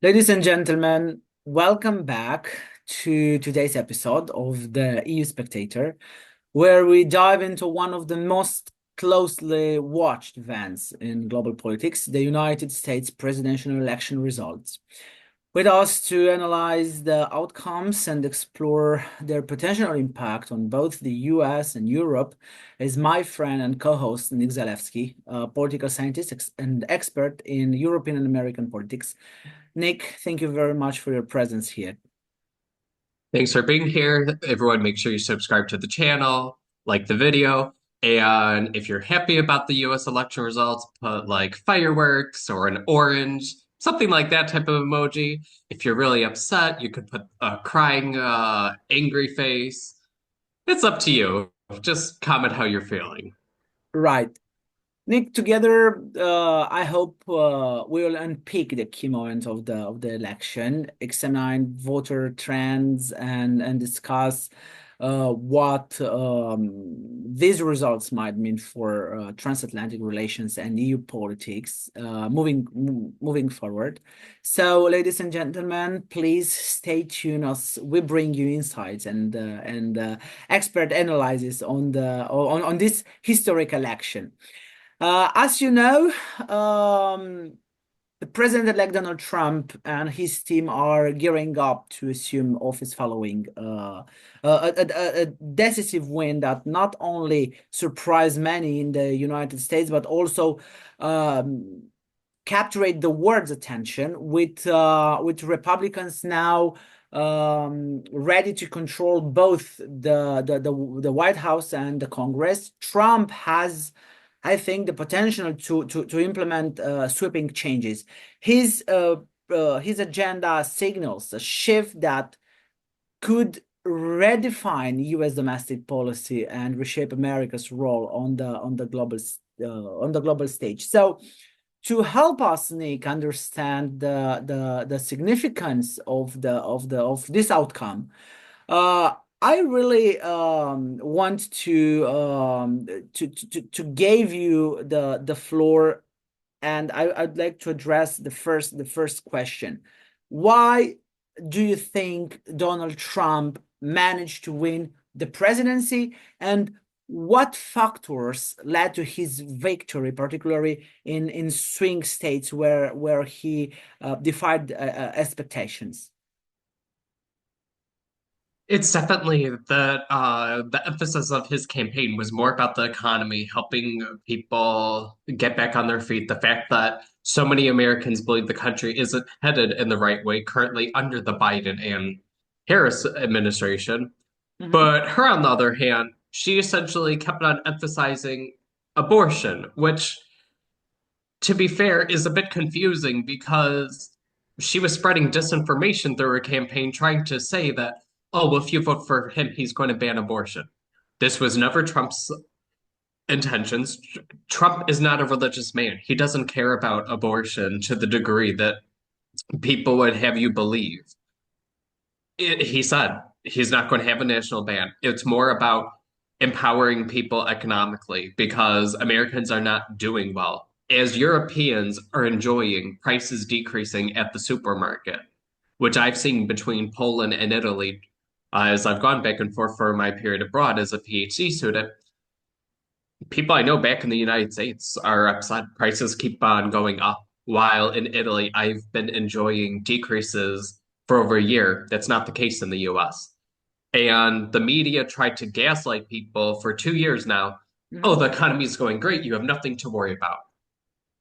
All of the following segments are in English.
Ladies and gentlemen, welcome back to today's episode of the EU Spectator, where we dive into one of the most closely watched events in global politics, the United States presidential election results. With us to analyze the outcomes and explore their potential impact on both the US and Europe is my friend and co-host Nick Zalewski, a political scientist and expert in European and American politics. Nick, thank you very much for your presence here. Thanks for being here. Everyone, make sure you subscribe to the channel, like the video, and if you're happy about the US election results, put like fireworks or an orange, something like that type of emoji. If you're really upset, you could put a crying, angry face. It's up to you. Just comment how you're feeling. Right. Nick, together, I hope we will unpick the key moments of the election, examine voter trends, and discuss what these results might mean for transatlantic relations and EU politics moving forward. So, ladies and gentlemen, please stay tuned as we bring you insights and expert analysis on this historic election. As you know, the President-elect Donald Trump and his team are gearing up to assume office following a decisive win that not only surprised many in the United States, but also um, captured the world's attention with Republicans now ready to control both the White House and the Congress. Trump has, I think, the potential to implement sweeping changes. His agenda signals a shift that could redefine U.S. domestic policy and reshape America's role on the global stage. So, to help us, Nick, understand the significance of this outcome, uh, I really want to give you the floor, and I'd like to address the first question. Why do you think Donald Trump managed to win the presidency, and what factors led to his victory, particularly in swing states where he defied expectations? It's definitely that the emphasis of his campaign was more about the economy, helping people get back on their feet. The fact that so many Americans believe the country isn't headed in the right way currently under the Biden and Harris administration. Mhm. But her, on the other hand, she essentially kept on emphasizing abortion, which, to be fair, is a bit confusing because she was spreading disinformation through her campaign, trying to say that, oh, well, if you vote for him, he's going to ban abortion. This was never Trump's intentions. Trump is not a religious man. He doesn't care about abortion to the degree that people would have you believe. He said he's not going to have a national ban. It's more about empowering people economically because Americans are not doing well. As Europeans are enjoying prices decreasing at the supermarket, which I've seen between Poland and Italy as I've gone back and forth for my period abroad as a PhD student, people I know back in the United States are upset. Prices keep on going up. While in Italy, I've been enjoying decreases for over a year. That's not the case in the US. And the media tried to gaslight people for 2 years now. Oh, Mhm. the economy is going great. You have nothing to worry about.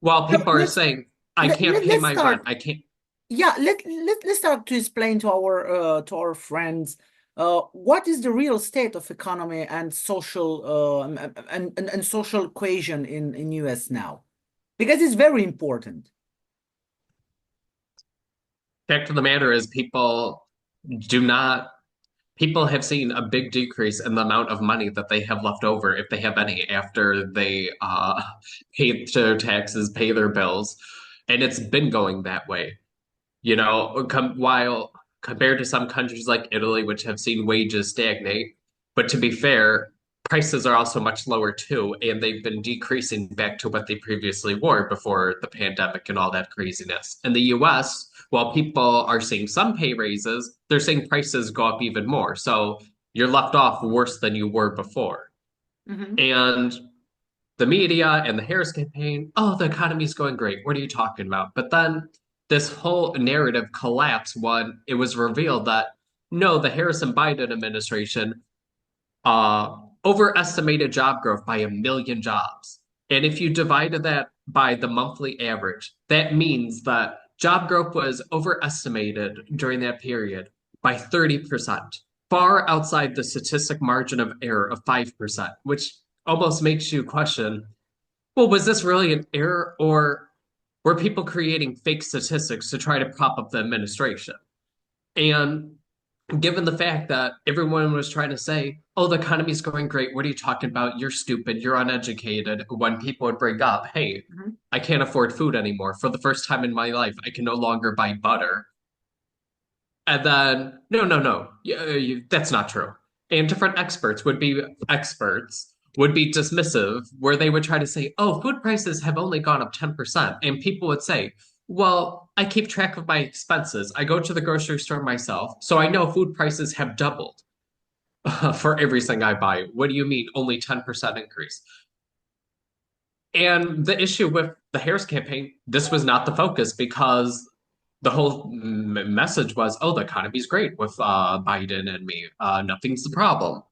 While So people are saying, I can't pay let's my rent. start. I can't. Yeah, let's start to explain to our friends what is the real state of economy and social and social cohesion in US now, because it's very important. Fact of the matter is, do not people have seen a big decrease in the amount of money that they have left over, if they have any, after they pay their taxes, pay their bills. And it's been going that way. While compared to some countries like Italy, which have seen wages stagnate. But to be fair, prices are also much lower too, and they've been decreasing back to what they previously were before the pandemic and all that craziness. In the US, while people are seeing some pay raises, they're seeing prices go up even more. So you're left off worse than you were before. Hmm. And the media and the Harris campaign, oh, the economy's going great. What are you talking about? But then this whole narrative collapsed when it was revealed that no, the Harris and Biden administration overestimated job growth by 1 million jobs. And if you divided that by the monthly average, that means that job growth was overestimated during that period by 30%, far outside the statistic margin of error of 5%, which almost makes you question, well, was this really an error or were people creating fake statistics to try to prop up the administration? And given the fact that everyone was trying to say, oh, the economy's going great. What are you talking about? You're stupid. You're uneducated. When people would bring up, hey, Hmm. I can't afford food anymore. For the first time in my life, I can no longer buy butter. And then, no, no, no, that's not true. And different experts would be dismissive, where they would try to say, oh, food prices have only gone up 10%. And people would say, well, I keep track of my expenses. I go to the grocery store myself, so I know food prices have doubled for everything I buy. What do you mean, only 10% increase? And the issue with the Harris campaign, this was not the focus because the whole message was, oh, the economy's great with Biden and me. Nothing's the problem.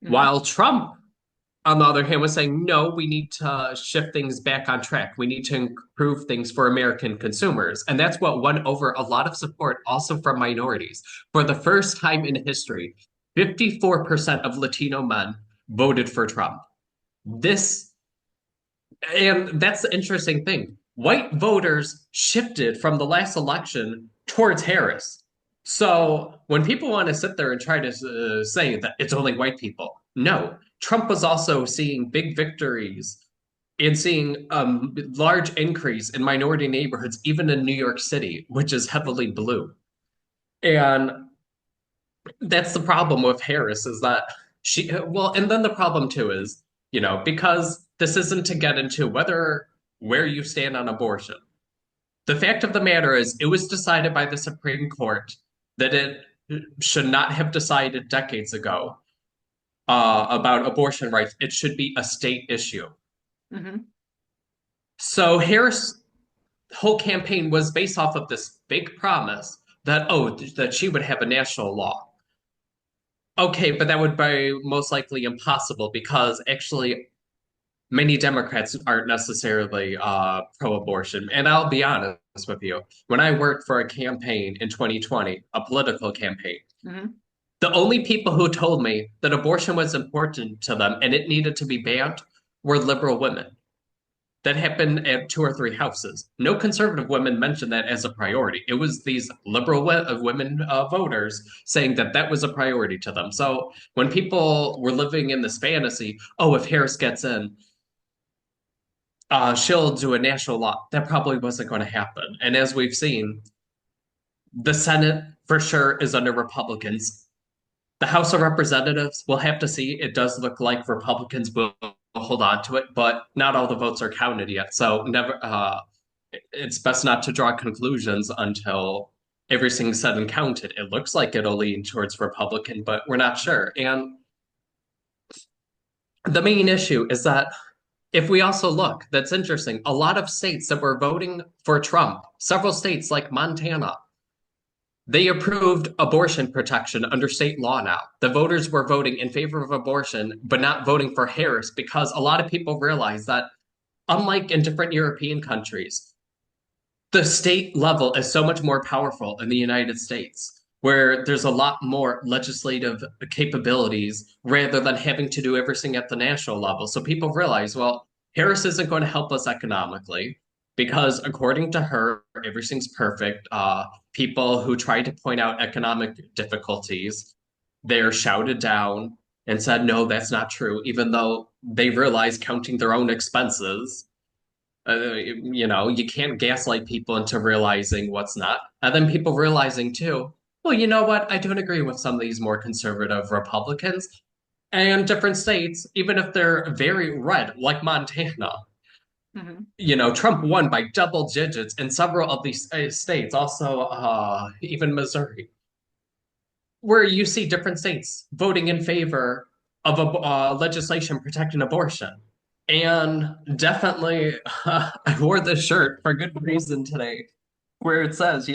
Hmm. While Trump, on the other hand, was saying, no, we need to shift things back on track. We need to improve things for American consumers. And that's what won over a lot of support also from minorities. For the first time in history, 54% of Latino men voted for Trump. This and that's the interesting thing. White voters shifted from the last election towards Harris. So when people want to sit there and try to say that it's only white people, no. Trump was also seeing big victories and seeing a large increase in minority neighborhoods, even in New York City, which is heavily blue. And that's the problem with Harris is that well, and then the problem too is, because this isn't to get into where you stand on abortion. The fact of the matter is, it was decided by the Supreme Court that it should not have decided decades ago about abortion rights. It should be a state issue. Hmm. So Harris' whole campaign was based off of this fake promise that, oh, that she would have a national law. Okay, but that would be most likely impossible because actually many Democrats aren't necessarily pro-abortion. And I'll be honest with you, when I worked for a campaign in 2020, a political campaign, Hmm. the only people who told me that abortion was important to them and it needed to be banned were liberal women. That happened at two or three houses. No conservative women mentioned that as a priority. It was these liberal women voters saying that that was a priority to them. So when people were living in this fantasy, oh, if Harris gets in, she'll do a national law. That probably wasn't going to happen. And as we've seen, the Senate for sure is under Republicans. The House of Representatives, we'll have to see. It does look like Republicans will hold on to it, but not all the votes are counted yet. So never. It's best not to draw conclusions until everything's said and counted. It looks like it'll lean towards Republican, but we're not sure. And the main issue is that if we also look, that's interesting. A lot of states that were voting for Trump, several states like Montana, they approved abortion protection under state law now. The voters were voting in favor of abortion, but not voting for Harris because a lot of people realize that, unlike in different European countries, the state level is so much more powerful in the United States, where there's a lot more legislative capabilities rather than having to do everything at the national level. So people realize, well, Harris isn't going to help us economically because, according to her, everything's perfect. People who try to point out economic difficulties, they're shouted down and said, no, that's not true, even though they realize counting their own expenses you can't gaslight people into realizing what's not. And then people realizing too, well, you know what? I don't agree with some of these more conservative Republicans. And different states, even if they're very red, like Montana, Mhm. Trump won by double digits in several of these states, also even Missouri, where you see different states voting in favor of legislation protecting abortion. And definitely, I wore this shirt for good reason today, where it says,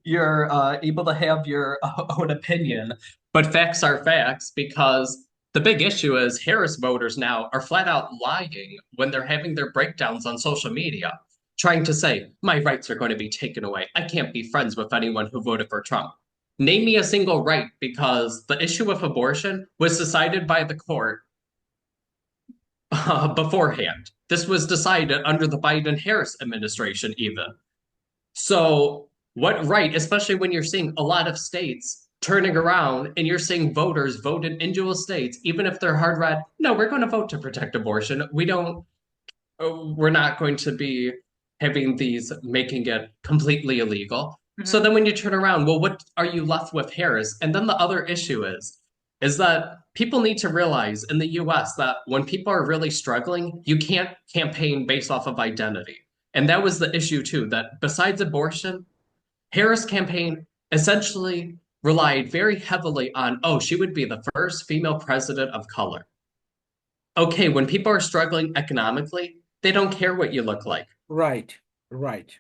you're able to have your own opinion, but facts are facts because the big issue is Harris voters now are flat out lying when they're having their breakdowns on social media, trying to say, my rights are going to be taken away. I can't be friends with anyone who voted for Trump. Name me a single right because the issue with abortion was decided by the court beforehand. This was decided under the Biden Harris administration, even. So, what right, especially when you're seeing a lot of states turning around and you're seeing voters vote in individual states, even if they're hard red, no, we're going to vote to protect abortion. We're not going to be having these making it completely illegal. So Mhm. then when you turn around, well, what are you left with Harris? And then the other issue is that people need to realize in the US that when people are really struggling, you can't campaign based off of identity. And that was the issue too, that besides abortion, Harris' campaign essentially relied very heavily on, oh, she would be the first female president of color. Okay, when people are struggling economically, they don't care what you look like. Right, right.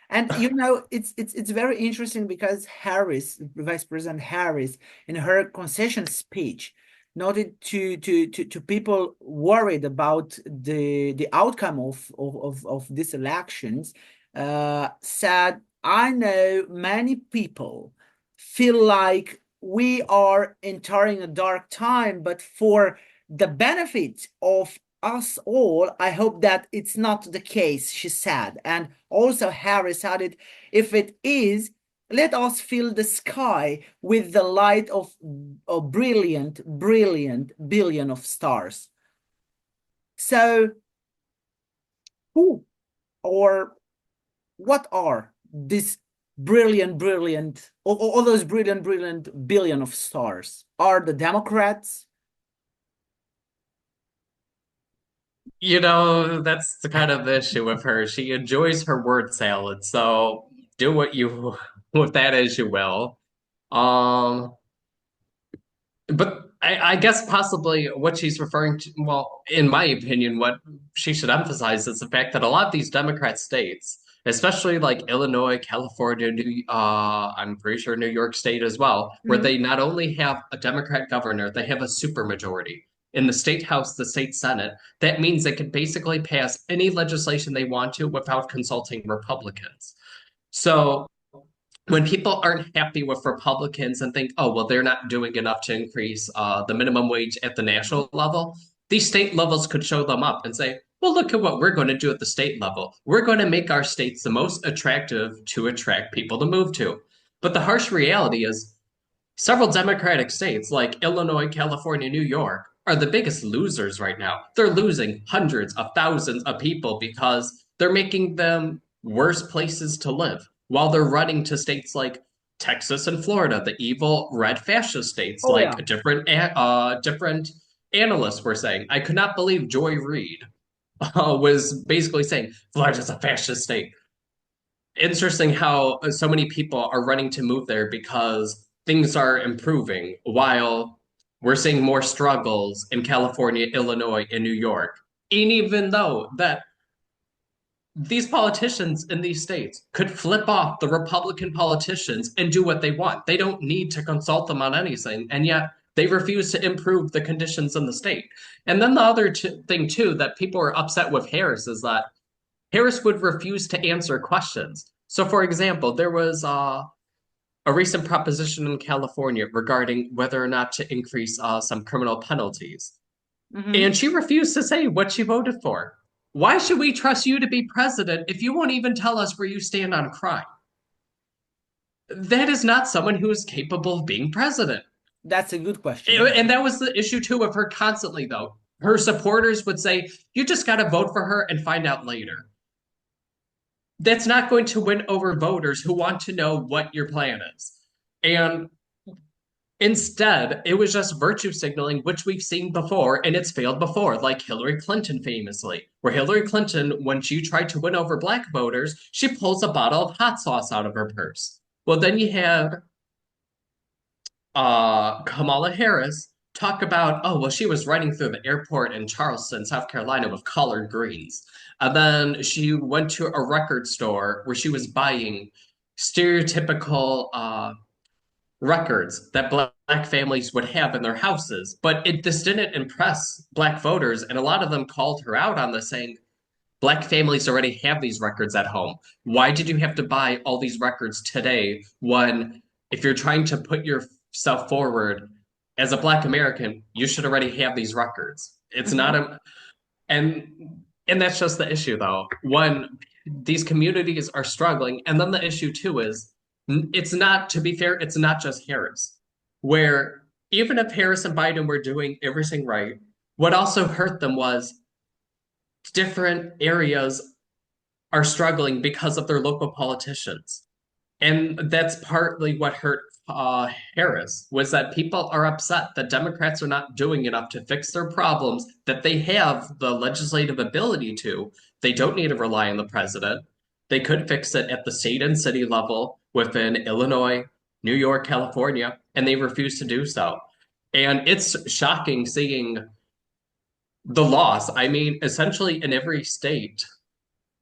And it's very interesting because Harris, Vice President Harris, in her concession speech, noted to people worried about the outcome of these elections, said, I know many people feel like we are entering a dark time, but for the benefit of us all, I hope that it's not the case, she said. And also, Harris added, if it is, let us fill the sky with the light of a brilliant, brilliant billion of stars. So, who or what are these brilliant, brilliant, all those brilliant, brilliant billion of stars? Are the Democrats? That's the kind of issue with her. She enjoys her word salad, so do what you with that as you will. Um, but I guess possibly what she's referring to, well, in my opinion, what she should emphasize is the fact that a lot of these Democrat states, especially like Illinois, California, I'm pretty sure New York State as well, where Mhm. they not only have a Democrat governor, they have a supermajority. In the state house, the state senate, that means they can basically pass any legislation they want to without consulting Republicans. So when people aren't happy with Republicans and think, oh, well, they're not doing enough to increase the minimum wage at the national level, these state levels could show them up and say, well, look at what we're going to do at the state level. We're going to make our states the most attractive to attract people to move to. But the harsh reality is several Democratic states like Illinois, California, New York are the biggest losers right now. They're losing hundreds of thousands of people because they're making them worse places to live while they're running to states like Texas and Florida, the evil red fascist states, Oh, yeah. like different analysts were saying. I could not believe Joy Reid was basically saying Florida's a fascist state. Interesting how so many people are running to move there because things are improving while we're seeing more struggles in California, Illinois, and New York. And even though that these politicians in these states could flip off the Republican politicians and do what they want. They don't need to consult them on anything, and yet they refuse to improve the conditions in the state. And then the other thing too that people are upset with Harris is that Harris would refuse to answer questions. So, for example, there was a recent proposition in California regarding whether or not to increase some criminal penalties. Mhm. And she refused to say what she voted for. Why should we trust you to be president if you won't even tell us where you stand on crime? That is not someone who is capable of being president. That's a good question. And that was the issue too of her constantly, though. Her supporters would say, you just got to vote for her and find out later. That's not going to win over voters who want to know what your plan is. And Instead, it was just virtue signaling, which we've seen before, and it's failed before, like Hillary Clinton famously, where Hillary Clinton, when she tried to win over black voters, she pulls a bottle of hot sauce out of her purse. Well, then you have Kamala Harris talk about, oh, well, she was running through the airport in Charleston, South Carolina with collard greens. And then she went to a record store where she was buying stereotypical records that black families would have in their houses. But this didn't impress black voters, and a lot of them called her out on this, saying, black families already have these records at home. Why did you have to buy all these records today when, if you're trying to put yourself forward as a black American, you should already have these records? It's not Hmm. a and that's just the issue though. One, these communities are struggling, and then the issue too is it's not, to be fair, it's not just Harris. Where even if Harris and Biden were doing everything right, what also hurt them was different areas are struggling because of their local politicians. And that's partly what hurt Harris, was that people are upset that Democrats are not doing enough to fix their problems, that they have the legislative ability to. They don't need to rely on the president. They could fix it at the state and city level within Illinois, New York, California, and they refuse to do so. And it's shocking seeing the loss. I mean, essentially in every state,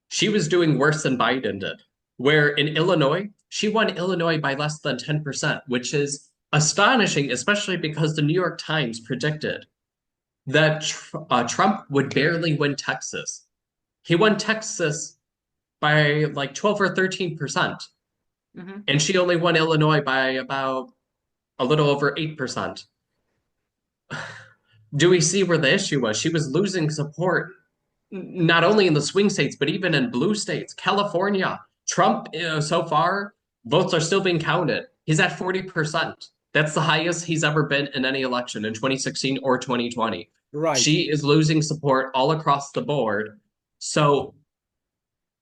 she was doing worse than Biden did. Where in Illinois, she won Illinois by less than 10%, which is astonishing, especially because the New York Times predicted that Trump would barely win Texas. He won Texas by like 12 or 13%, Hmm. and she only won Illinois by about a little over 8%. Do we see where the issue was? She was losing support not only in the swing states, but even in blue states. California, Trump, so far, votes are still being counted. He's at 40%. That's the highest he's ever been in any election in 2016 or 2020. Right. She is losing support all across the board. So,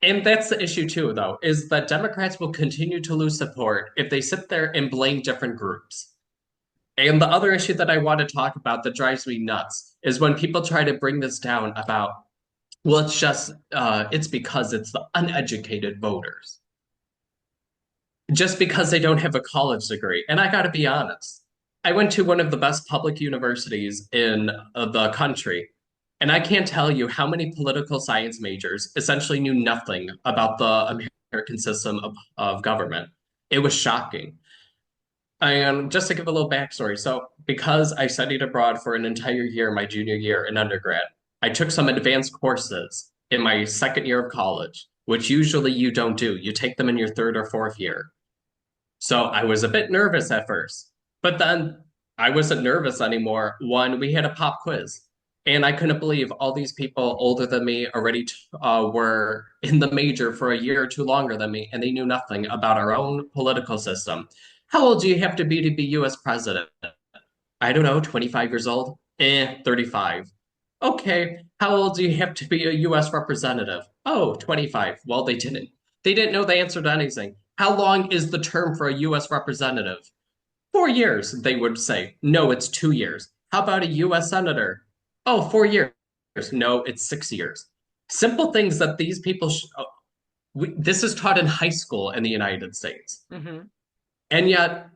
and that's the issue too, though, is that Democrats will continue to lose support if they sit there and blame different groups. And the other issue that I want to talk about that drives me nuts is when people try to bring this down about, well, it's because it's the uneducated voters. Just because they don't have a college degree. And I got to be honest, I went to one of the best public universities in the country, and I can't tell you how many political science majors essentially knew nothing about the American system of government. It was shocking. And just to give a little backstory, so because I studied abroad for an entire year, my junior year in undergrad, I took some advanced courses in my second year of college, which usually you don't do. You take them in your third or fourth year. So I was a bit nervous at first, but then I wasn't nervous anymore. One, we had a pop quiz, and I couldn't believe all these people older than me already were in the major for a year or two longer than me, and they knew nothing about our own political system. How old do you have to be US president? I don't know, 25 years old? 35. Okay, how old do you have to be a US representative? Oh, 25. Well, they didn't. They didn't know the answer to anything. How long is the term for a US representative? 4 years, they would say. No, it's 2 years. How about a US senator? Oh, 4 years. No, it's 6 years. Simple things that these people, this is taught in high school in the United States. Hmm. And yet,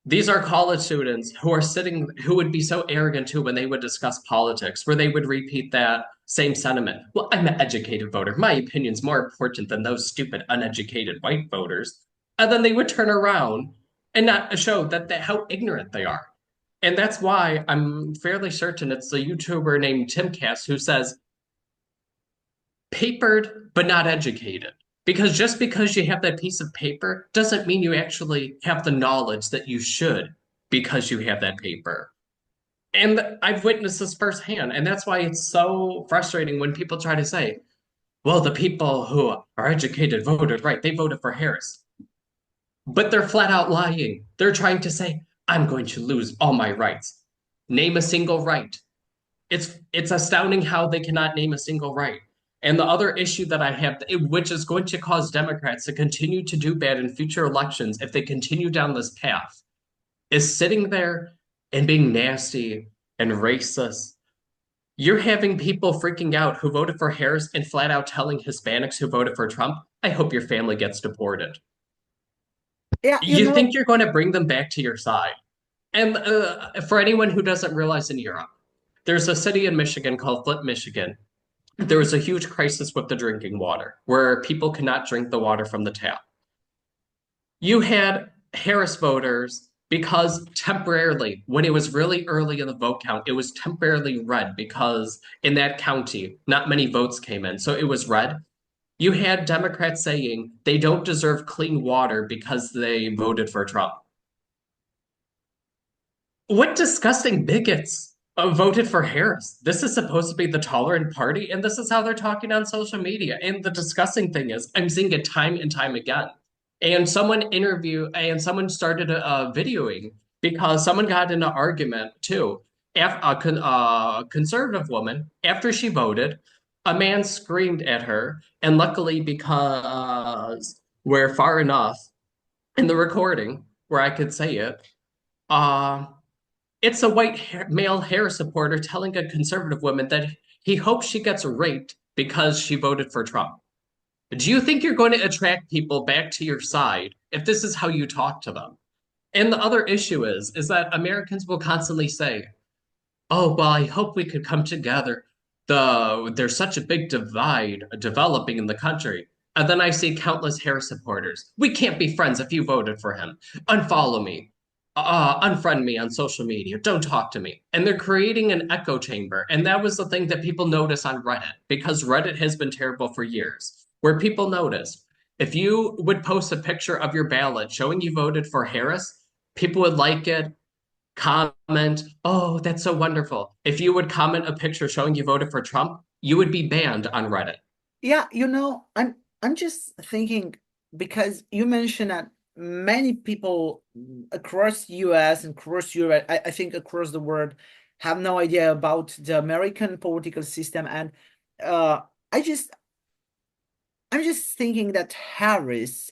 these are college students who are sitting, who would be so arrogant too when they would discuss politics, where they would repeat that same sentiment. Well, I'm an educated voter. My opinion's more important than those stupid, uneducated white voters. And then they would turn around and not show how ignorant they are. And that's why I'm fairly certain it's a YouTuber named Timcast who says, papered but not educated. Because just because you have that piece of paper doesn't mean you actually have the knowledge that you should because you have that paper. And I've witnessed this firsthand. And that's why it's so frustrating when people try to say, well, the people who are educated voted right. They voted for Harris. But they're flat out lying. They're trying to say, I'm going to lose all my rights. Name a single right. It's astounding how they cannot name a single right. And the other issue that I have, which is going to cause Democrats to continue to do bad in future elections if they continue down this path, is sitting there and being nasty and racist. You're having people freaking out who voted for Harris and flat out telling Hispanics who voted for Trump, I hope your family gets deported. Yeah, you You think know. you're going to bring them back to your side. And for anyone who doesn't realize in Europe, there's a city in Michigan called Flint, Michigan. There Mhm. was a huge crisis with the drinking water where people could not drink the water from the tap. You had Harris voters because temporarily, when it was really early in the vote count, it was temporarily red because in that county, not many votes came in. So it was red. You had Democrats saying they don't deserve clean water because they voted for Trump. What disgusting bigots voted for Harris? This is supposed to be the tolerant party, and this is how they're talking on social media. And the disgusting thing is, I'm seeing it time and time again. And someone started videoing because someone got in an argument too. A conservative woman, after she voted, a man screamed at her, and luckily, because we're far enough in the recording where I could say it, uh, it's a male Harris supporter telling a conservative woman that he hopes she gets raped because she voted for Trump. Do you think you're going to attract people back to your side if this is how you talk to them? And the other issue is that Americans will constantly say, "Oh, well, I hope we could come together. There's such a big divide developing in the country." And then I see countless Harris supporters. We can't be friends if you voted for him. Unfollow me. Unfriend me on social media. Don't talk to me. And they're creating an echo chamber. And that was the thing that people notice on Reddit because Reddit has been terrible for years, where people notice if you would post a picture of your ballot showing you voted for Harris, people would like it, comment, oh, that's so wonderful. If you would comment a picture showing you voted for Trump, you would be banned on Reddit. Yeah, I'm just thinking because you mentioned that many people across US and across Europe, I think across the world, have no idea about the American political system. And uh I just I'm just thinking that Harris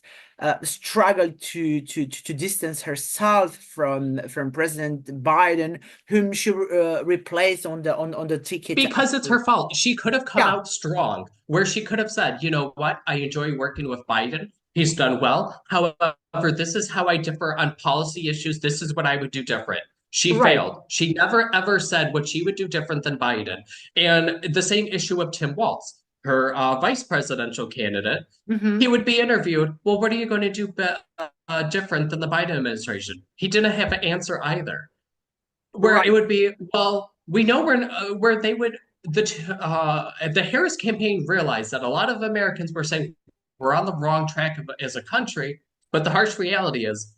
struggled to distance herself from President Biden, whom she replaced on the ticket. Because it's her fault. She could have come Yeah, out strong, where she could have said, you know what, I enjoy working with Biden. He's done well. However, this is how I differ on policy issues. This is what I would do different. She right. failed. She never ever said what she would do different than Biden. And the same issue of Tim Walz, her vice presidential candidate. He Hmm. would be interviewed. Well, what are you going to do different than the Biden administration? He didn't have an answer either where it Right. would be, well, we know where they would the Harris campaign realized that a lot of Americans were saying we're on the wrong track as a country, but the harsh reality is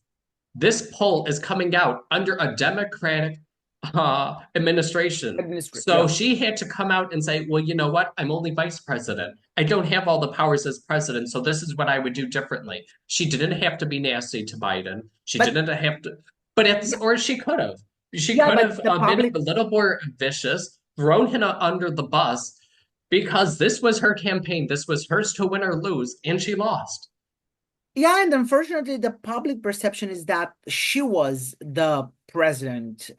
this poll is coming out under a Democratic administration. So Yeah. she had to come out and say, well, you know what? I'm only vice president. I don't have all the powers as president, so this is what I would do differently. She didn't have to be nasty to Biden. She But didn't have to, but it's, yeah, or she could have. She yeah, could but have the been public, a little more vicious, thrown him under the bus because this was her campaign. This was hers to win or lose, and she lost. yeah, and unfortunately, the public perception is that she was the president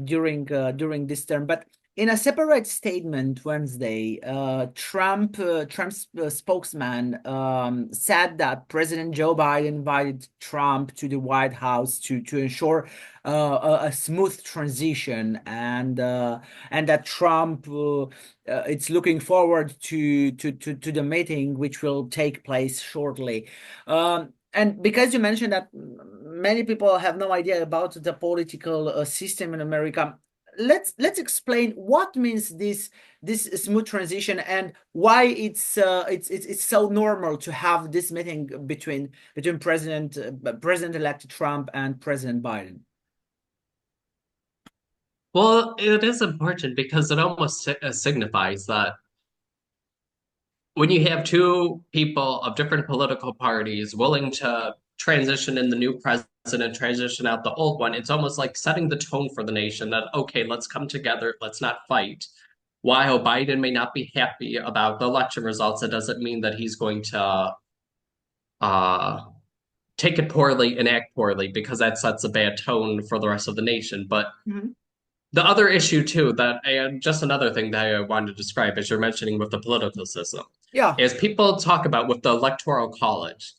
during this term. But in a separate statement Wednesday, Trump's spokesman said that President Joe Biden invited Trump to the White House to ensure a smooth transition, and that Trump it's looking forward to the meeting which will take place shortly. And because you mentioned that many people have no idea about the political system in America, let's explain what means this smooth transition and why it's so normal to have this meeting between President-elect Trump and President Biden. Well, it is important because it almost signifies that when you have two people of different political parties willing to transition in the new president, transition out the old one, it's almost like setting the tone for the nation that, okay, let's come together, let's not fight. While Biden may not be happy about the election results, it doesn't mean that he's going to uh, take it poorly and act poorly because that sets a bad tone for the rest of the nation. But Mhm. the other issue too that and just another thing that I wanted to describe as you're mentioning with the political system Yeah. is people talk about with the electoral college.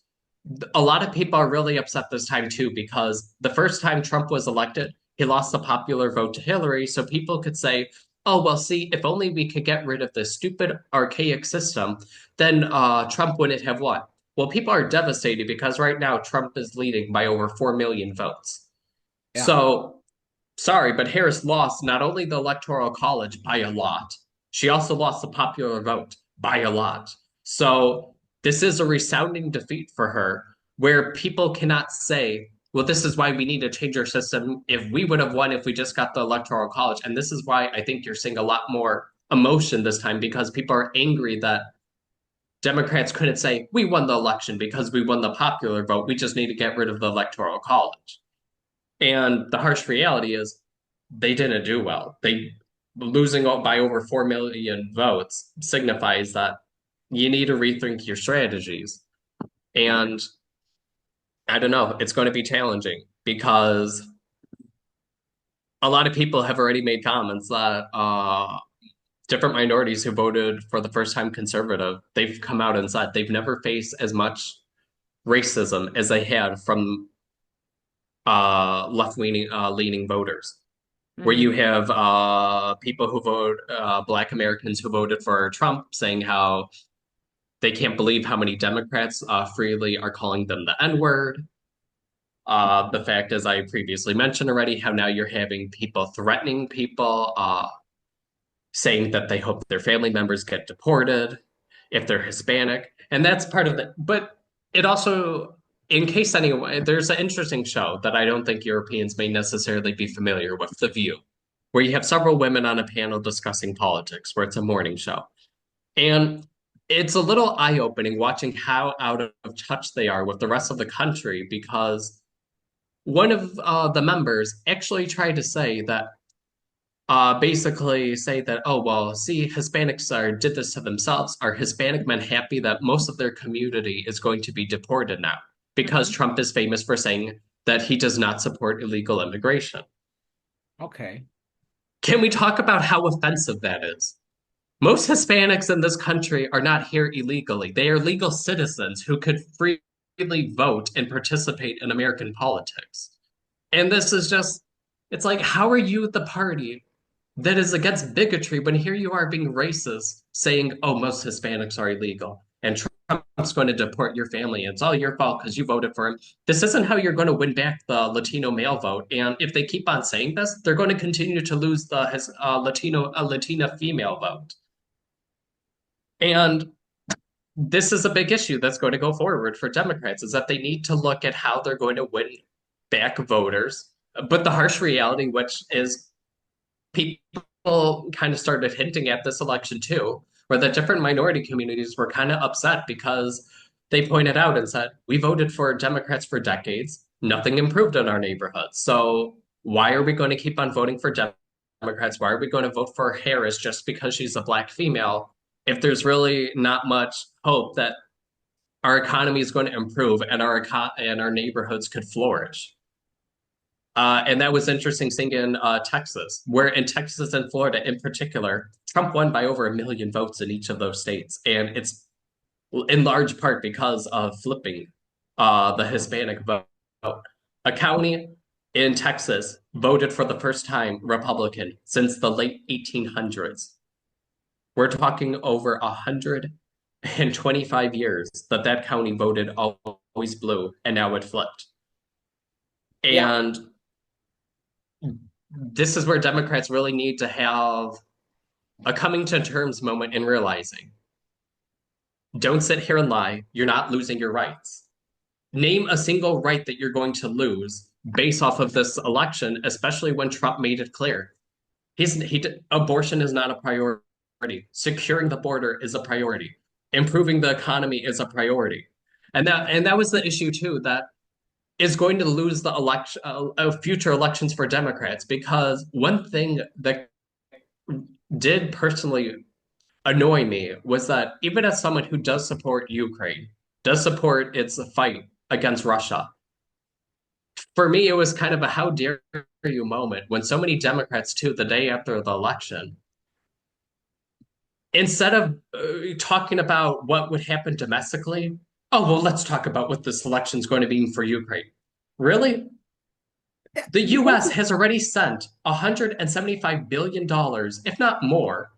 A lot of people are really upset this time too because the first time Trump was elected, he lost the popular vote to Hillary. So people could say, oh, well, see, if only we could get rid of this stupid, archaic system, then Trump wouldn't have won. Well, people are devastated because right now Trump is leading by over 4 million votes. Yeah. So sorry, but Harris lost not only the Electoral College by a lot, she also lost the popular vote by a lot. So this is a resounding defeat for her, where people cannot say, well, this is why we need to change our system. If we would have won if we just got the Electoral College. And this is why I think you're seeing a lot more emotion this time because people are angry that Democrats couldn't say, we won the election because we won the popular vote. We just need to get rid of the Electoral College. And the harsh reality is they didn't do well. They losing by over 4 million votes signifies that you need to rethink your strategies. And I don't know, it's going to be challenging because a lot of people have already made comments that different minorities who voted for the first time conservative, they've come out and said they've never faced as much racism as they had from leaning voters. Where you Hmm. have people who vote, Black Americans who voted for Trump saying how they can't believe how many Democrats freely are calling them the N word. The fact, as I previously mentioned already, how now you're having people threatening people, saying that they hope their family members get deported if they're Hispanic. And that's part of it. But it also, in case anyone, there's an interesting show that I don't think Europeans may necessarily be familiar with, The View, where you have several women on a panel discussing politics, where it's a morning show. And it's a little eye opening watching how out of touch they are with the rest of the country because one of the members actually tried to say that basically say that, oh, well, see, Hispanics did this to themselves. Are Hispanic men happy that most of their community is going to be deported now? Because Hmm. Trump is famous for saying that he does not support illegal immigration. Okay. Can we talk about how offensive that is? Most Hispanics in this country are not here illegally. They are legal citizens who could freely vote and participate in American politics. And this is just, it's like, how are you the party that is against bigotry when here you are being racist, saying, oh, most Hispanics are illegal and Trump's going to deport your family. It's all your fault because you voted for him. This isn't how you're going to win back the Latino male vote. And if they keep on saying this, they're going to continue to lose the Latina female vote. And this is a big issue that's going to go forward for Democrats is that they need to look at how they're going to win back voters. But the harsh reality, which is people kind of started hinting at this election too, where the different minority communities were kind of upset because they pointed out and said, we voted for Democrats for decades. Nothing improved in our neighborhoods. So why are we going to keep on voting for Democrats? Why are we going to vote for Harris just because she's a black female if there's really not much hope that our economy is going to improve and our neighborhoods could flourish? And that was interesting seeing in Texas, where in Texas and Florida in particular, Trump won by over 1 million votes in each of those states. And it's in large part because of flipping the Hispanic vote. A county in Texas voted for the first time Republican since the late 1800s. We're talking over 125 years that that county voted always blue, and now it flipped. Yeah. And this is where Democrats really need to have a coming to terms moment in realizing don't sit here and lie. You're not losing your rights. Name a single right that you're going to lose based off of this election, especially when Trump made it clear. Abortion is not a priority. Securing the border is a priority. Improving the economy is a priority. And that was the issue too that is going to lose the election future elections for Democrats because one thing that did personally annoy me was that even as someone who does support Ukraine, does support its fight against Russia. For me, it was kind of a how dare you moment when so many Democrats, too, the day after the election, instead of talking about what would happen domestically, oh, well, let's talk about what this election is going to mean for Ukraine. Really? The US Because has already sent $175 billion, if not more.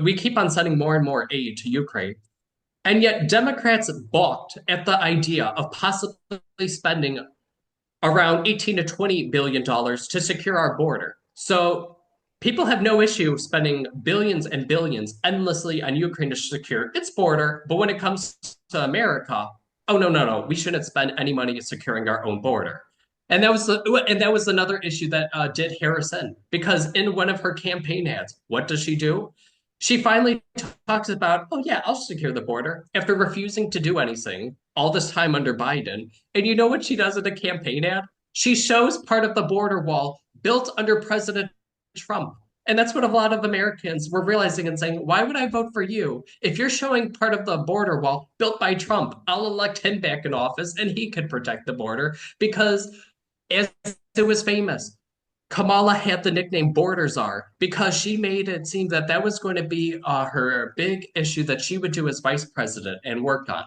We keep on sending more and more aid to Ukraine. And yet, Democrats balked at the idea of possibly spending around 18 to 20 billion dollars to secure our border. So people have no issue spending billions and billions endlessly on Ukraine to secure its border, but when it comes to America, oh no, we shouldn't spend any money securing our own border. And that was another issue that did Harris in, because in one of her campaign ads, what does she do? She finally talks about, oh yeah, I'll secure the border after refusing to do anything all this time under Biden. And you know what she does in the campaign ad? She shows part of the border wall built under President Trump. And that's what a lot of Americans were realizing and saying, why would I vote for you? If you're showing part of the border wall built by Trump, I'll elect him back in office and he could protect the border because, as it was famous, Kamala had the nickname Border Czar because she made it seem that that was going to be her big issue that she would do as vice president and work on.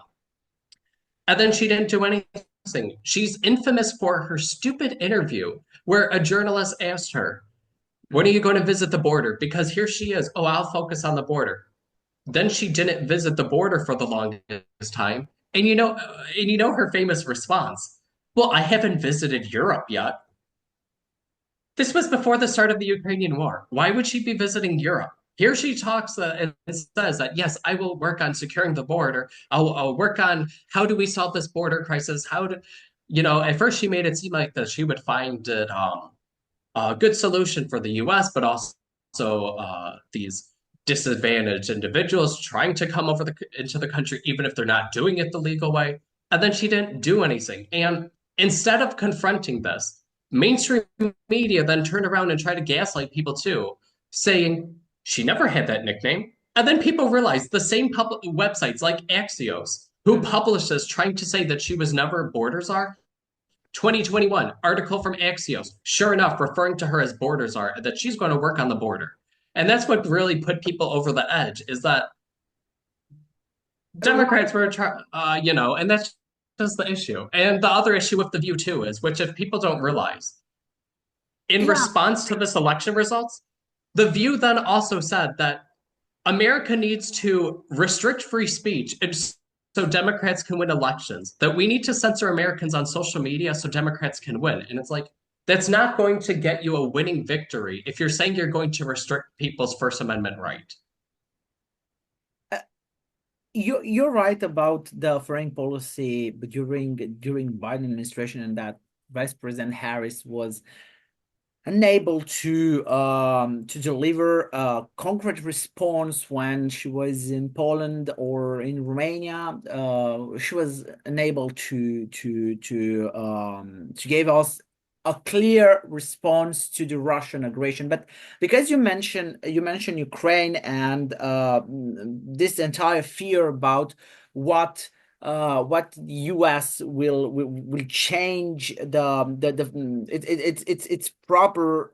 And then she didn't do anything. She's infamous for her stupid interview where a journalist asked her, when are you going to visit the border? Because here she is. Oh, I'll focus on the border. Then she didn't visit the border for the longest time. And you know her famous response. Well, I haven't visited Europe yet. This was before the start of the Ukrainian war. Why would she be visiting Europe? Here she talks and says that, yes, I will work on securing the border. I'll work on how do we solve this border crisis? At first she made it seem like that she would find it a good solution for the US, but also these disadvantaged individuals trying to come into the country, even if they're not doing it the legal way. And then she didn't do anything. And instead of confronting this, mainstream media then turned around and tried to gaslight people too, saying she never had that nickname. And then people realized the same public websites like Axios, who published this trying to say that she was never border czar, 2021 article from Axios, sure enough, referring to her as border czar, that she's going to work on the border. And that's what really put people over the edge is that right, Democrats were, and that's just the issue. And the other issue with the View too is, which if people don't realize, in yeah, response to this election results, the View then also said that America needs to restrict free speech and so Democrats can win elections, that we need to censor Americans on social media so Democrats can win. And it's like, that's not going to get you a winning victory if you're saying you're going to restrict people's First Amendment right. uh, you're right about the foreign policy during Biden administration, and that Vice President Harris was unable to deliver a concrete response when she was in Poland or in Romania. She was unable to give us a clear response to the Russian aggression. But because you mentioned Ukraine and this entire fear about what the US will change its proper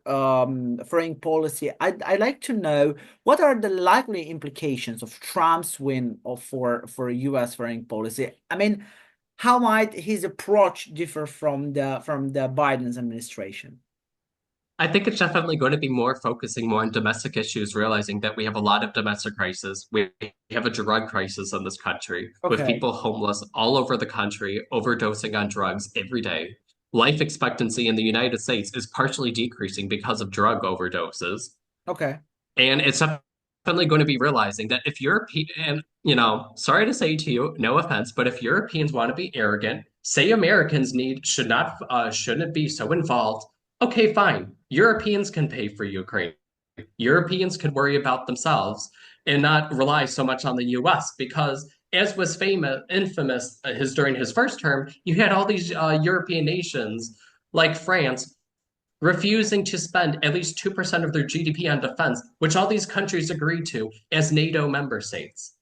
foreign policy. I'd like to know what are the likely implications of Trump's win for US foreign policy. I mean, how might his approach differ from the Biden's administration? I think it's definitely going to be more focusing more on domestic issues, realizing that we have a lot of domestic crises. We have a drug crisis in this country with Okay, people homeless all over the country, overdosing on drugs every day. Life expectancy in the United States is partially decreasing because of drug overdoses. okay. And it's definitely going to be realizing that if European, and sorry to say to you, no offense, but if Europeans want to be arrogant, say Americans shouldn't be so involved. Okay, fine. Europeans can pay for Ukraine. Europeans could worry about themselves and not rely so much on the US because as was infamous during his first term, you had all these European nations like France refusing to spend at least 2% of their GDP on defense, which all these countries agreed to as NATO member states.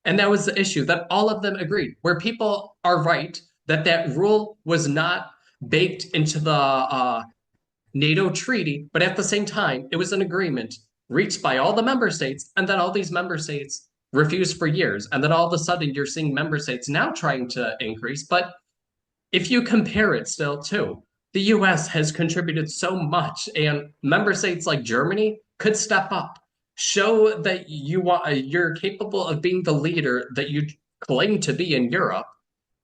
And that was the issue that all of them agreed, where people are right that that rule was not baked into the NATO treaty, but at the same time, it was an agreement reached by all the member states, and then all these member states refused for years. And then all of a sudden, you're seeing member states now trying to increase. But if you compare it still, too, the US has contributed so much, and member states like Germany could step up, show that you're capable of being the leader that you claim to be in Europe,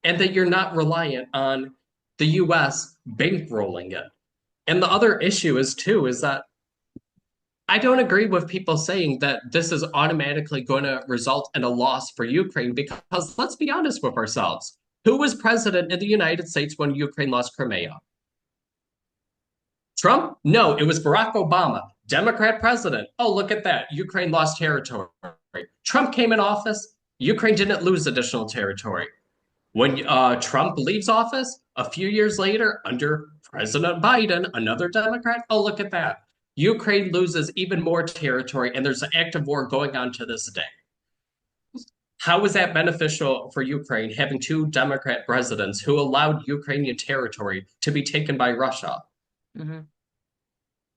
and that you're not reliant on the US bankrolling it. And the other issue is too is that I don't agree with people saying that this is automatically going to result in a loss for Ukraine because let's be honest with ourselves. Who was president in the United States when Ukraine lost Crimea? Trump? No, it was Barack Obama, Democrat president. Oh, look at that. Ukraine lost territory. Trump came in office. Ukraine didn't lose additional territory. When Trump leaves office, a few years later, under President Biden, another Democrat, oh, look at that. Ukraine loses even more territory, and there's an active war going on to this day. How is that beneficial for Ukraine having two Democrat presidents who allowed Ukrainian territory to be taken by Russia? Mm-hmm.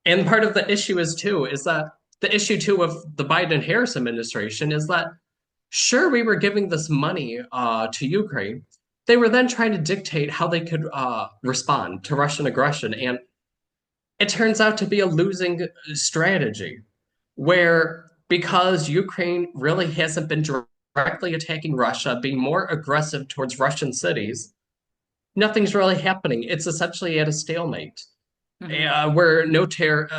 And part of the issue is that the issue too of the Biden Harris administration is that sure we were giving this money to Ukraine, they were then trying to dictate how they could respond to Russian aggression, and it turns out to be a losing strategy, where because Ukraine really hasn't been directly attacking Russia, being more aggressive towards Russian cities, nothing's really happening. It's essentially at a stalemate Mm-hmm. where no terror.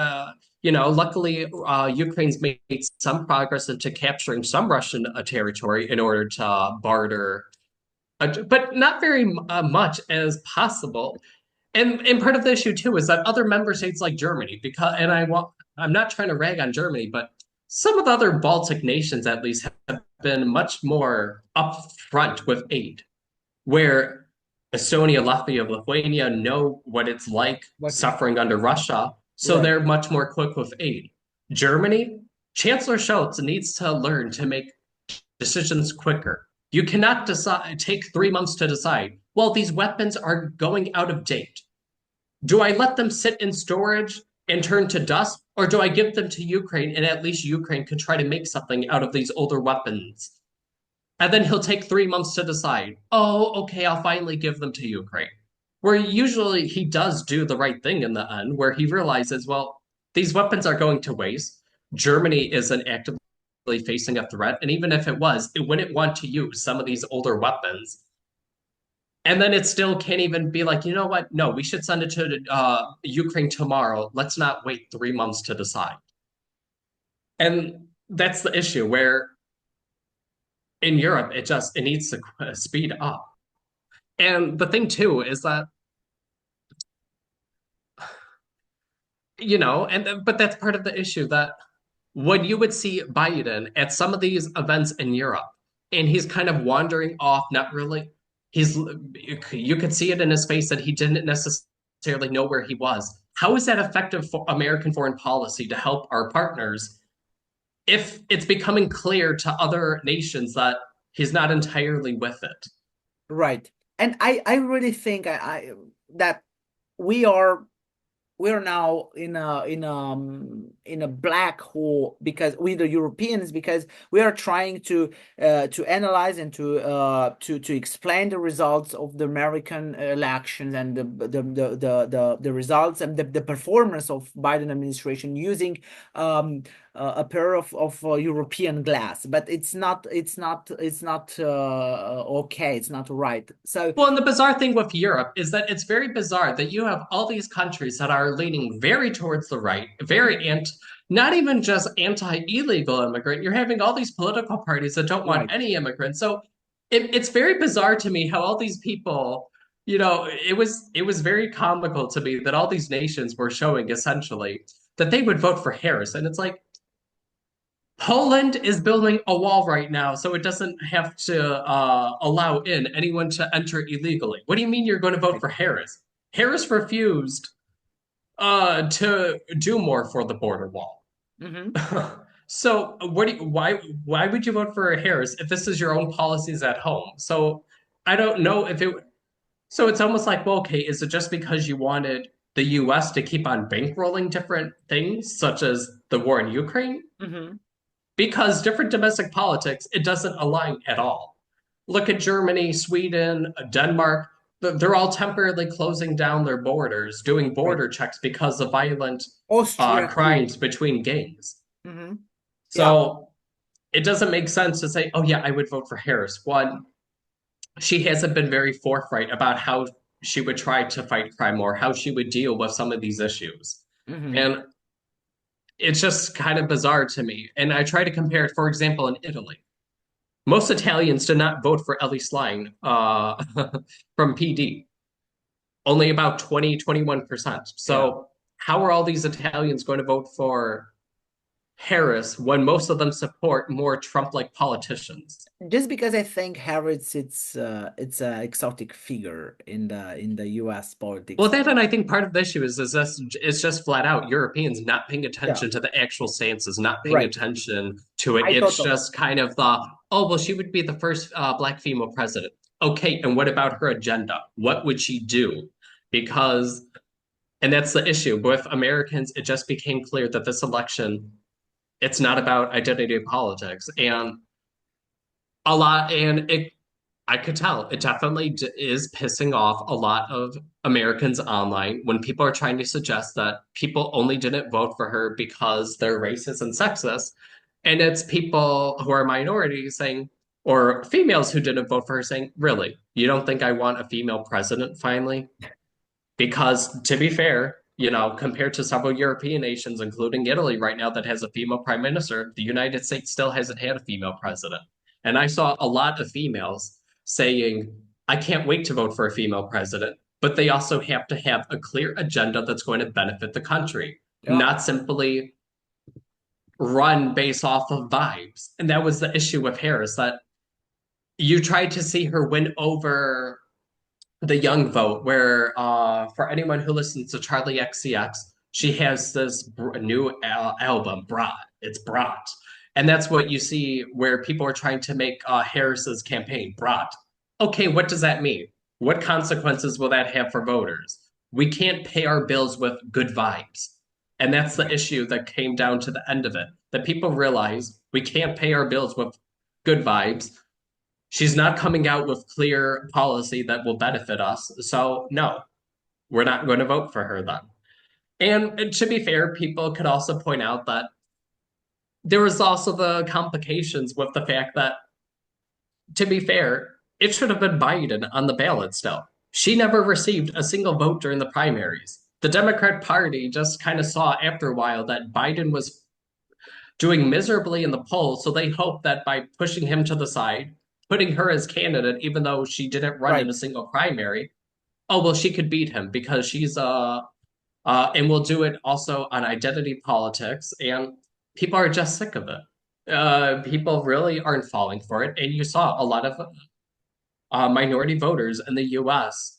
Luckily, Ukraine's made some progress into capturing some Russian territory in order to barter, but not very much as possible. And part of the issue too is that other member states like Germany, I'm not trying to rag on Germany, but some of the other Baltic nations at least have been much more upfront with aid, where Estonia, Latvia, Lithuania know what it's like What? suffering under Russia, so Right. they're much more quick with aid. Germany, Chancellor Scholz needs to learn to make decisions quicker. You cannot take 3 months to decide. Well, these weapons are going out of date. Do I let them sit in storage and turn to dust, or do I give them to Ukraine and at least Ukraine could try to make something out of these older weapons? And then he'll take 3 months to decide, oh, okay, I'll finally give them to Ukraine. Where usually he does do the right thing in the end, where he realizes, well, these weapons are going to waste. Germany isn't actively facing a threat. And even if it was, it wouldn't want to use some of these older weapons. And then it still can't even be like, you know what? No, we should send it to Ukraine tomorrow. Let's not wait 3 months to decide. And that's the issue where in Europe, it needs to speed up. And the thing too is that but that's part of the issue that when you would see Biden at some of these events in Europe, and he's kind of wandering off, not really, he's you could see it in his face that he didn't necessarily know where he was. How is that effective for American foreign policy to help our partners if it's becoming clear to other nations that he's not entirely with it? Right. And I really think that we are we're now in a black hole because we the Europeans, because we are trying to analyze and to explain the results of the American elections and the results and the performance of Biden administration using a pair of European glass, but it's not okay, it's not right. So Well, and the bizarre thing with Europe is that it's very bizarre that you have all these countries that are leaning very towards the right, not even just anti-illegal immigrant. You're having all these political parties that don't want right. any immigrants. So it's very bizarre to me how all these people, it was very comical to me that all these nations were showing essentially that they would vote for Harris. And it's like, Poland is building a wall right now, so it doesn't have to allow in anyone to enter illegally. What do you mean you're going to vote Right. for Harris? Harris refused to do more for the border wall. Hmm. So why would you vote for Harris if this is your own policies at home? So I don't know if it. So it's almost like, well, okay, is it just because you wanted the US to keep on bankrolling different things, such as the war in Ukraine? Hmm. Because different domestic politics, it doesn't align at all. Look at Germany, Sweden, Denmark. They're all temporarily closing down their borders, doing Right. border checks because of violent Austria too. crimes between gangs. Hmm. Yeah. So it doesn't make sense to say, oh, yeah, I would vote for Harris. One, she hasn't been very forthright about how she would try to fight crime or how she would deal with some of these issues. Hmm. And it's just kind of bizarre to me. And I try to compare it, for example, in Italy. Most Italians did not vote for Ellie Schlein from PD, only about 20, 21%. Yeah. So, how are all these Italians going to vote for Harris when most of them support more Trump like politicians? Just because I think Harrods it's a exotic figure in the US Well, politics. that and I think part of the issue is this it's just flat out Europeans not paying Yeah, attention to the actual stances, not paying right. attention to it. I It's totally. just kind of the, oh, well, she would be the first black female president. Okay, and what about her agenda? What would she do? Because, and that's the issue with Americans, it just became clear that this election, it's not about identity politics. And a lot, and it I could tell it definitely is pissing off a lot of Americans online when people are trying to suggest that people only didn't vote for her because they're racist and sexist. And it's people who are minorities saying, or females who didn't vote for her saying, really, you don't think I want a female president finally? Because to be fair, compared to several European nations, including Italy right now, that has a female prime minister, the United States still hasn't had a female president. And I saw a lot of females saying, I can't wait to vote for a female president, but they also have to have a clear agenda that's going to benefit the country, Yeah. not simply run based off of vibes. And that was the issue with Harris, that you tried to see her win over the young vote, where for anyone who listens to Charlie XCX, she has this new album, Brat. It's Brat. And that's what you see where people are trying to make Harris's campaign, Brat. Okay, what does that mean? What consequences will that have for voters? We can't pay our bills with good vibes. And that's the Right. issue that came down to the end of it. That people realize we can't pay our bills with good vibes. She's not coming out with clear policy that will benefit us. So, no, we're not going to vote for her then. And to be fair, people could also point out that there was also the complications with the fact that, to be fair, it should have been Biden on the ballot still. She never received a single vote during the primaries. The Democrat Party just kind of saw after a while that Biden was doing miserably in the polls. So they hoped that by pushing him to the side, putting her as candidate, even though she didn't run in a Right. single primary, oh well, she could beat him because she's and we'll do it also on identity politics, and people are just sick of it. People really aren't falling for it, and you saw a lot of minority voters in the U.S.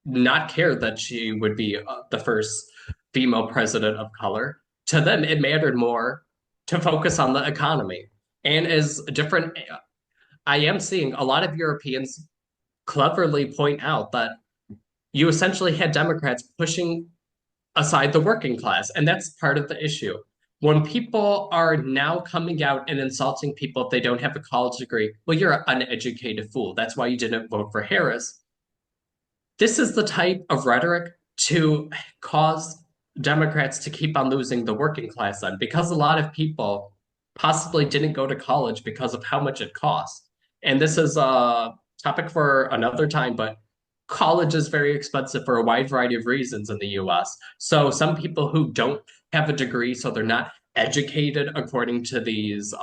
not care that she would be the first female president of color. To them, it mattered more to focus on the economy. And as different, I am seeing a lot of Europeans cleverly point out that you essentially had Democrats pushing aside the working class. And that's part of the issue. When people are now coming out and insulting people if they don't have a college degree, well, you're an uneducated fool. That's why you didn't vote for Harris. This is the type of rhetoric to cause Democrats to keep on losing the working class then, because a lot of people possibly didn't go to college because of how much it costs. And this is a topic for another time, but college is very expensive for a wide variety of reasons in the US. So some people who don't have a degree, so they're not educated according to these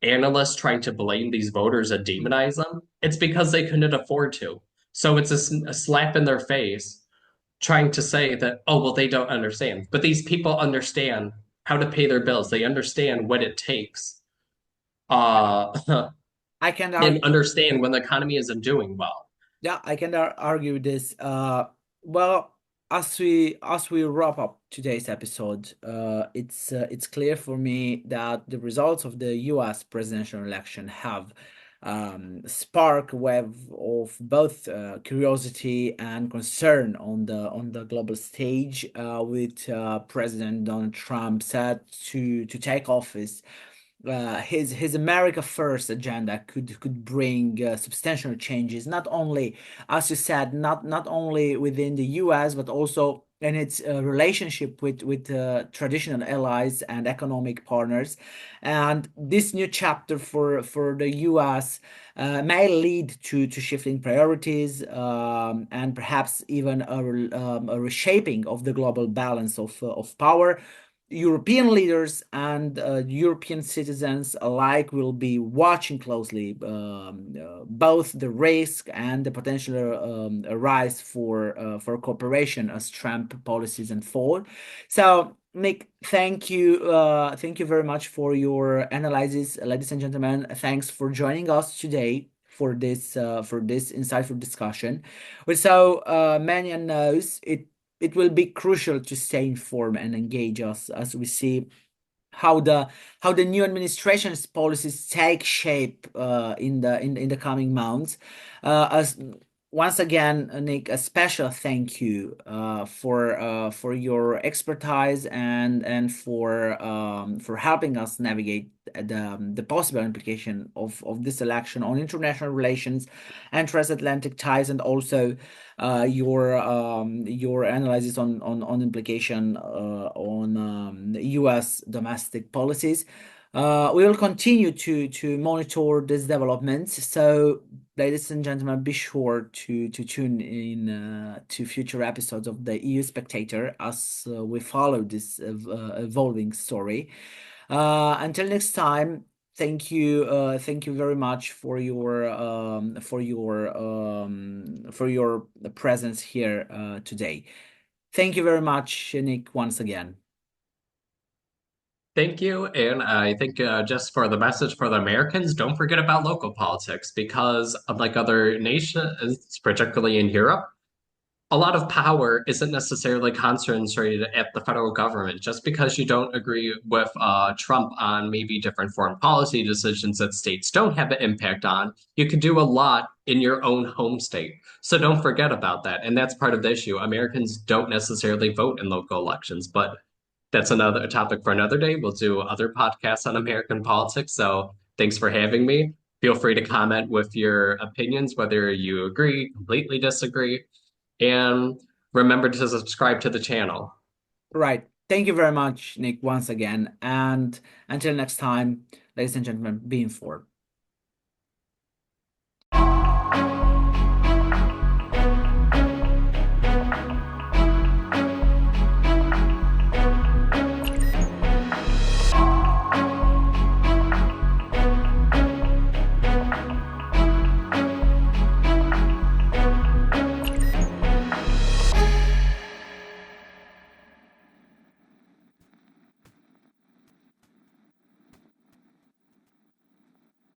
analysts trying to blame these voters and demonize them, it's because they couldn't afford to. So it's a slap in their face trying to say that, oh, well, they don't understand. But these people understand how to pay their bills. They understand what it takes uh, I can and argue. understand when the economy isn't doing well. Yeah, I can argue this. Well, as we wrap up today's episode, it's clear for me that the results of the U.S. presidential election have spark web of both curiosity and concern on the global stage, with President Donald Trump set to take office. His America First agenda could bring substantial changes, not only, as you said, not only within the U.S. but also in its relationship with traditional allies and economic partners. And this new chapter for the U.S. May lead to shifting priorities, and perhaps even a reshaping of the global balance of power. European leaders and European citizens alike will be watching closely both the risk and the potential rise for cooperation as Trump policies unfold. So, Nick, thank you very much for your analysis, ladies and gentlemen. Thanks for joining us today for this insightful discussion. With so many unknowns, it will be crucial to stay informed and engage us as we see how the new administration's policies take shape in the coming months. As once again, Nick, a special thank you for your expertise and for helping us navigate the possible implication of this election on international relations and transatlantic ties, and also your analysis on implication on U.S. domestic policies. We will continue to monitor these developments. So, ladies and gentlemen, be sure to tune in to future episodes of the EU Spectator as we follow this evolving story. Until next time, thank you very much for your presence here today. Thank you very much, Nick, once again. Thank you. And I think just for the message for the Americans, don't forget about local politics because, unlike other nations, particularly in Europe, a lot of power isn't necessarily concentrated at the federal government. Just because you don't agree with Trump on maybe different foreign policy decisions that states don't have an impact on, you can do a lot in your own home state. So don't forget about that. And that's part of the issue. Americans don't necessarily vote in local elections, but that's another topic for another day. We'll do other podcasts on American politics. So thanks for having me. Feel free to comment with your opinions, whether you agree, completely disagree, and remember to subscribe to the channel. Right. Thank you very much, Nick, once again. And until next time, ladies and gentlemen, be informed.